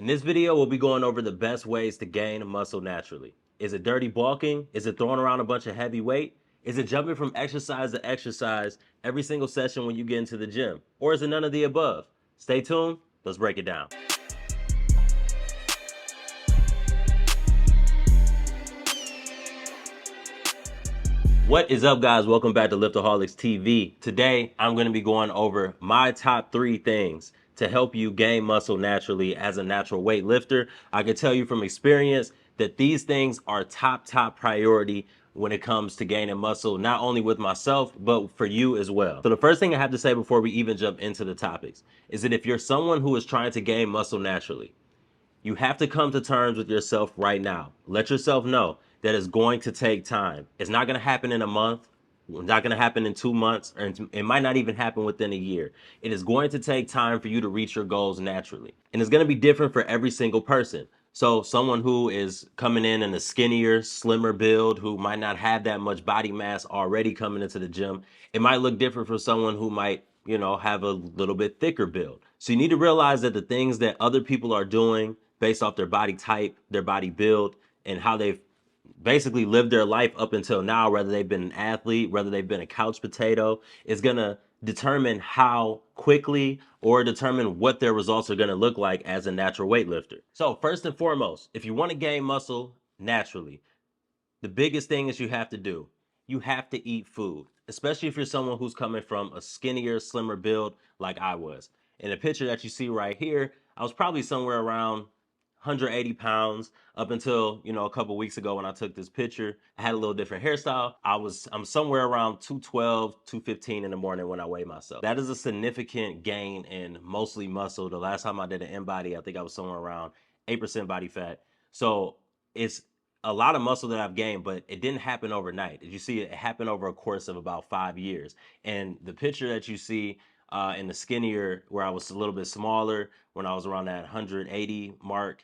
In this video, we'll be going over the best ways to gain muscle naturally. Is it dirty bulking? Is it throwing around a bunch of heavy weight? Is it jumping from exercise to exercise every single session when you get into the gym? Or is it none of the above? Stay tuned. Let's break it down. What is up, guys? Welcome back to Liftaholics TV. Today, I'm going to be going over my top 3 things to help you gain muscle naturally as a natural weight lifter. I can tell you from experience that these things are top priority when it comes to gaining muscle, not only with myself, but for you as well. So the first thing I have to say before we even jump into the topics is that if you're someone who is trying to gain muscle naturally, you have to come to terms with yourself right now. Let yourself know that it's going to take time. It's not going to happen in a month. It's not going to happen in 2 months, or it might not even happen within a year. It is going to take time for you to reach your goals naturally. And it's going to be different for every single person. So someone who is coming in a skinnier, slimmer build, who might not have that much body mass already coming into the gym, it might look different for someone who might, have a little bit thicker build. So you need to realize that the things that other people are doing based off their body type, their body build, and how they've basically lived their life up until now, whether they've been an athlete, whether they've been a couch potato, is going to determine how quickly or determine what their results are going to look like as a natural weightlifter. So first and foremost, if you want to gain muscle naturally, the biggest thing is you have to do, you have to eat food, especially if you're someone who's coming from a skinnier, slimmer build like I was. In the picture that you see right here, I was probably somewhere around 180 pounds up until, a couple weeks ago when I took this picture. I had a little different hairstyle. I'm somewhere around 212, 215 in the morning when I weigh myself. That is a significant gain in mostly muscle. The last time I did an in-body, I think I was somewhere around 8% body fat. So it's a lot of muscle that I've gained, but it didn't happen overnight. As you see, it happened over a course of about 5 years. And the picture that you see in the skinnier, where I was a little bit smaller, when I was around that 180 mark,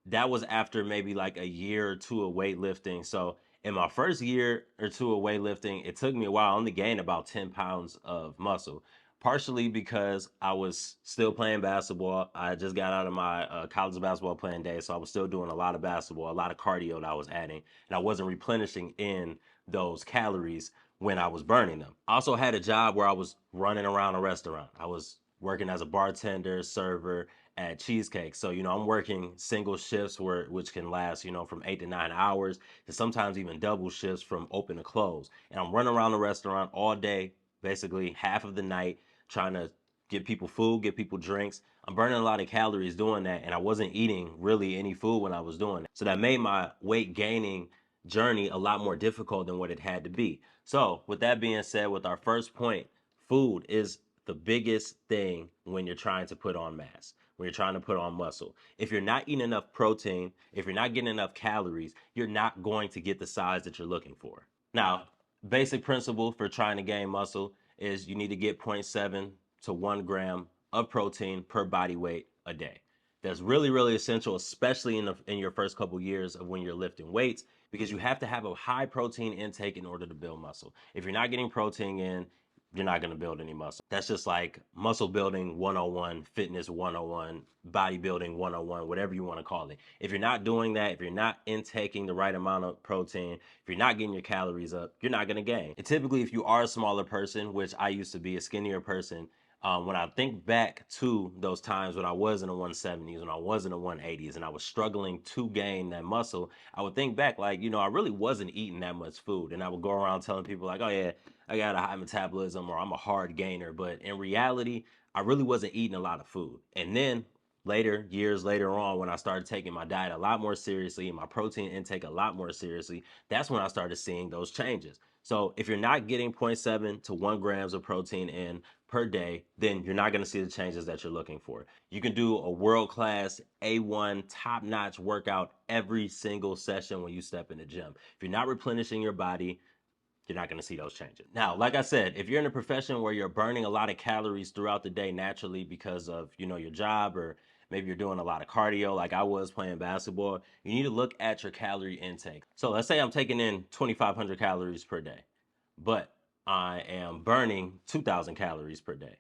that was after maybe like a year or two of weightlifting. So in my first year or two of weightlifting, it took me a while. I only gained about 10 pounds of muscle, partially because I was still playing basketball. I just got out of my college basketball playing days, so I was still doing a lot of basketball, a lot of cardio that I was adding, and I wasn't replenishing in those calories when I was burning them. I also had a job where I was running around a restaurant. I was working as a bartender, server at Cheesecake. So, I'm working single shifts which can last, from 8 to 9 hours, to sometimes even double shifts from open to close. And I'm running around the restaurant all day, basically half of the night, trying to get people food, get people drinks. I'm burning a lot of calories doing that, and I wasn't eating really any food when I was doing that. So that made my weight gaining journey a lot more difficult than what it had to be. So with that being said, with our first point, food is the biggest thing when you're trying to put on mass, when you're trying to put on muscle. If you're not eating enough protein, if you're not getting enough calories, you're not going to get the size that you're looking for. Now, basic principle for trying to gain muscle is you need to get 0.7 to 1 gram of protein per body weight a day. That's really essential, especially in your first couple years of when you're lifting weights, because you have to have a high protein intake in order to build muscle. If you're not getting protein in, you're not going to build any muscle. That's just like muscle building 101, fitness 101, bodybuilding 101, whatever you want to call it. If you're not doing that, if you're not intaking the right amount of protein, if you're not getting your calories up, you're not going to gain. And typically, if you are a smaller person, which I used to be, a skinnier person, when I think back to those times when I was in the 170s, when I was in the 180s, and I was struggling to gain that muscle, I would think back like, I really wasn't eating that much food. And I would go around telling people like, oh yeah, I got a high metabolism, or I'm a hard gainer. But in reality, I really wasn't eating a lot of food. And then years later on, when I started taking my diet a lot more seriously and my protein intake a lot more seriously, that's when I started seeing those changes. So if you're not getting 0.7 to 1 grams of protein in per day, then you're not going to see the changes that you're looking for. You can do a world-class, A1, top-notch workout every single session when you step in the gym. If you're not replenishing your body, you're not going to see those changes. Now, like I said, if you're in a profession where you're burning a lot of calories throughout the day naturally because of, your job, or maybe you're doing a lot of cardio like I was playing basketball, you need to look at your calorie intake. So let's say I'm taking in 2,500 calories per day, but I am burning 2,000 calories per day.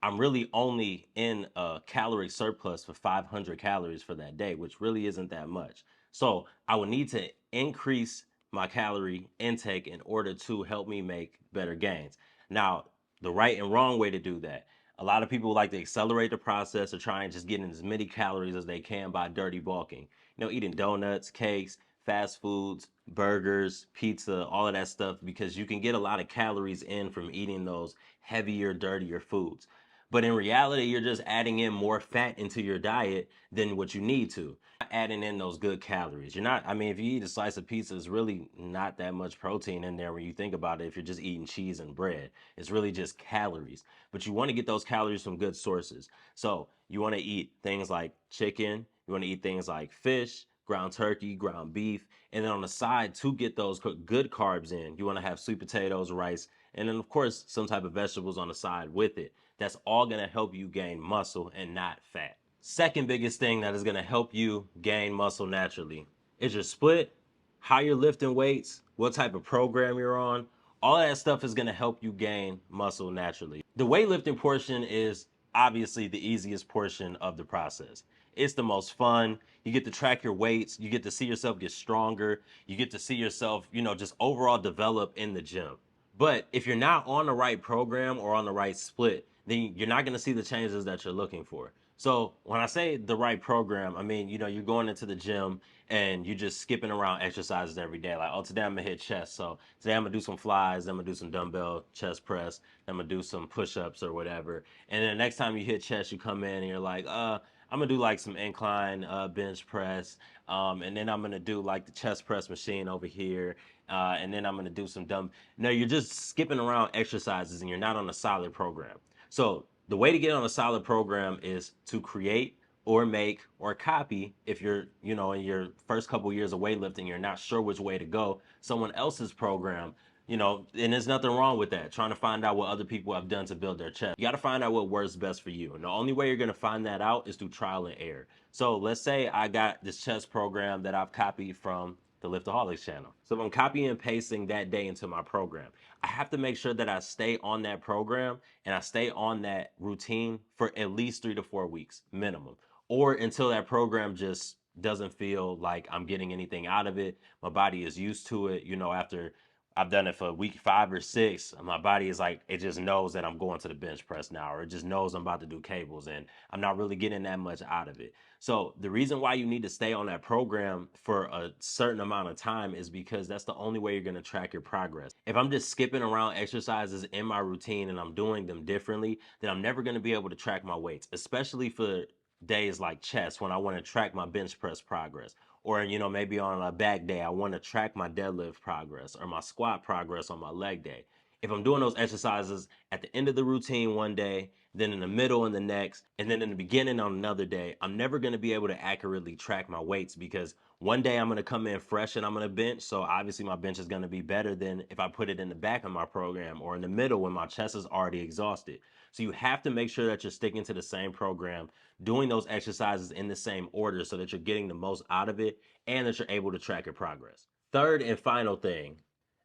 I'm really only in a calorie surplus for 500 calories for that day, which really isn't that much. So I would need to increase my calorie intake in order to help me make better gains. Now, the right and wrong way to do that. A lot of people like to accelerate the process of trying just getting as many calories as they can by dirty bulking. Eating donuts, cakes, fast foods, burgers, pizza, all of that stuff, because you can get a lot of calories in from eating those heavier, dirtier foods. But in reality, you're just adding in more fat into your diet than what you need to. Adding in those good calories. You're not, I mean, if you eat a slice of pizza, it's really not that much protein in there when you think about it. If you're just eating cheese and bread, it's really just calories. But you want to get those calories from good sources. So you want to eat things like chicken, you want to eat things like fish, ground turkey, ground beef. And then on the side, to get those good carbs in, you want to have sweet potatoes, rice, and then, of course, some type of vegetables on the side with it. That's all going to help you gain muscle and not fat. Second biggest thing that is going to help you gain muscle naturally is your split, how you're lifting weights, what type of program you're on. All that stuff is going to help you gain muscle naturally. The weightlifting portion is obviously the easiest portion of the process. It's the most fun. You get to track your weights. You get to see yourself get stronger. You get to see yourself, just overall develop in the gym. But if you're not on the right program or on the right split, then you're not going to see the changes that you're looking for. So when I say the right program, I mean, you're going into the gym and you're just skipping around exercises every day. Like, oh, today I'm gonna hit chest. So today I'm gonna do some flies, I'm gonna do some dumbbell chest press, I'm gonna do some push-ups or whatever. And then the next time you hit chest, you come in and you're like, I'm gonna do like some incline bench press, and then I'm gonna do like the chest press machine over here, and then I'm gonna do some dumb. No, you're just skipping around exercises and you're not on a solid program. So the way to get on a solid program is to create or make or copy. If you're, in your first couple years of weightlifting, you're not sure which way to go, someone else's program, and there's nothing wrong with that. Trying to find out what other people have done to build their chest. You got to find out what works best for you. And the only way you're going to find that out is through trial and error. So let's say I got this chest program that I've copied from the Liftaholics channel. So if I'm copying and pasting that day into my program, I have to make sure that I stay on that program and I stay on that routine for at least 3 to 4 weeks minimum, or until that program just doesn't feel like I'm getting anything out of it. My body is used to it. After I've done it for week 5 or 6, my body is like, it just knows that I'm going to the bench press now, or it just knows I'm about to do cables and I'm not really getting that much out of it. So the reason why you need to stay on that program for a certain amount of time is because that's the only way you're going to track your progress. If I'm just skipping around exercises in my routine and I'm doing them differently, then I'm never going to be able to track my weights, especially for days like chest when I want to track my bench press progress. Or, maybe on a back day, I want to track my deadlift progress or my squat progress on my leg day. If I'm doing those exercises at the end of the routine one day, then in the middle and the next, and then in the beginning on another day, I'm never going to be able to accurately track my weights, because one day I'm going to come in fresh and I'm going to bench. So obviously my bench is going to be better than if I put it in the back of my program or in the middle when my chest is already exhausted. So you have to make sure that you're sticking to the same program, doing those exercises in the same order so that you're getting the most out of it and that you're able to track your progress. Third and final thing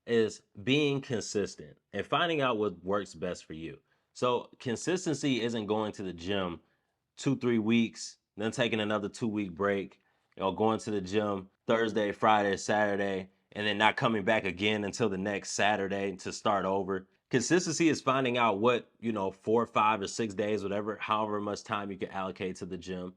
is being consistent and finding out what works best for you. So consistency isn't going to the gym 2, 3 weeks, then taking another 2 week break, going to the gym Thursday, Friday, Saturday, and then not coming back again until the next Saturday to start over. Consistency is finding out what, 4, 5, or 6 days, whatever, however much time you can allocate to the gym,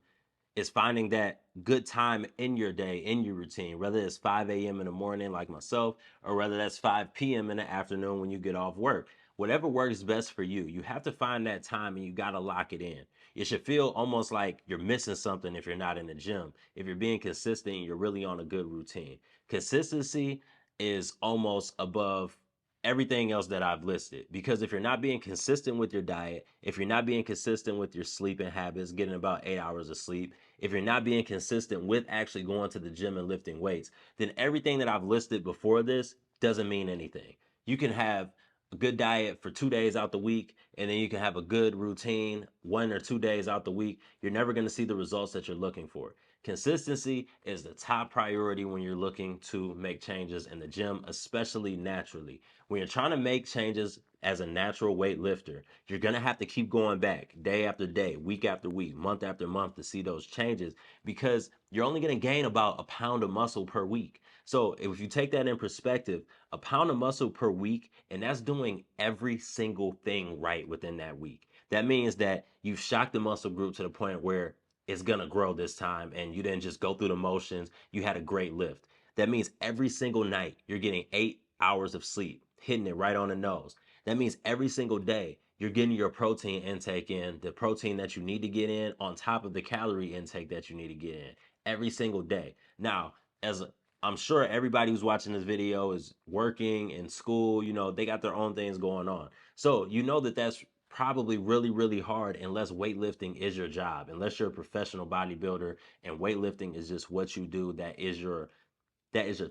is finding that good time in your day, in your routine, whether it's 5 a.m. in the morning like myself, or whether that's 5 p.m. in the afternoon when you get off work. Whatever works best for you, you have to find that time and you got to lock it in. It should feel almost like you're missing something if you're not in the gym. If you're being consistent, you're really on a good routine. Consistency is almost above everything else that I've listed, because if you're not being consistent with your diet, if you're not being consistent with your sleeping habits, getting about 8 hours of sleep, if you're not being consistent with actually going to the gym and lifting weights, then everything that I've listed before this doesn't mean anything. You can have a good diet for 2 days out the week, and then you can have a good routine 1 or 2 days out the week. You're never going to see the results that you're looking for. Consistency is the top priority when you're looking to make changes in the gym, especially naturally. When you're trying to make changes as a natural weightlifter, you're going to have to keep going back day after day, week after week, month after month to see those changes, because you're only going to gain about a pound of muscle per week. So if you take that in perspective, a pound of muscle per week, and that's doing every single thing right within that week. That means that you've shocked the muscle group to the point where it's gonna grow this time, and you didn't just go through the motions. You had a great lift. That means every single night you're getting 8 hours of sleep, hitting it right on the nose. That means every single day you're getting your protein intake in, the protein that you need to get in, on top of the calorie intake that you need to get in every single day. Now, as I'm sure everybody who's watching this video is working in school, they got their own things going on. So you know that that's probably really, really hard unless weightlifting is your job, unless you're a professional bodybuilder and weightlifting is just what you do. That is your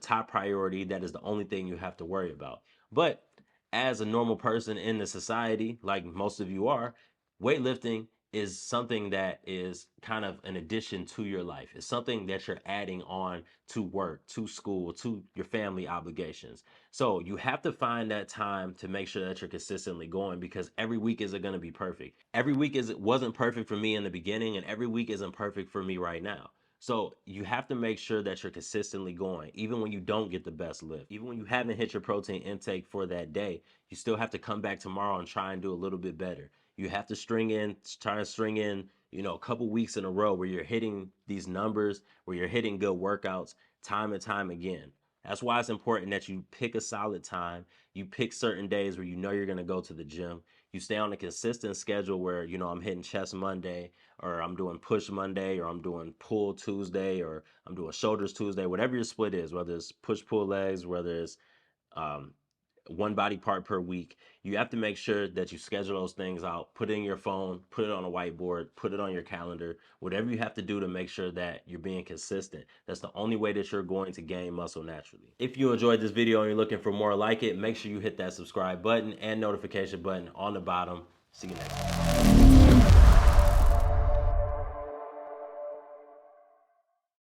top priority. That is the only thing you have to worry about. But as a normal person in the society, like most of you are, weightlifting is something that is kind of an addition to your life. It's something that you're adding on to work, to school, to your family obligations. So you have to find that time to make sure that you're consistently going, because every week isn't going to be perfect. Every week wasn't perfect for me in the beginning, and every week isn't perfect for me right now. So you have to make sure that you're consistently going, even when you don't get the best lift, even when you haven't hit your protein intake for that day. You still have to come back tomorrow and try and do a little bit better. You have to try to string in, a couple weeks in a row where you're hitting these numbers, where you're hitting good workouts time and time again. That's why it's important that you pick a solid time. You pick certain days where you know you're going to go to the gym. You stay on a consistent schedule where, I'm hitting chest Monday, or I'm doing push Monday, or I'm doing pull Tuesday, or I'm doing shoulders Tuesday, whatever your split is, whether it's push pull legs, whether it's um, one body part per week. You have to make sure that you schedule those things out, put it in your phone, put it on a whiteboard, put it on your calendar, whatever you have to do to make sure that you're being consistent. That's the only way that you're going to gain muscle naturally. If you enjoyed this video and you're looking for more like it, make sure you hit that subscribe button and notification button on the bottom. See you next time.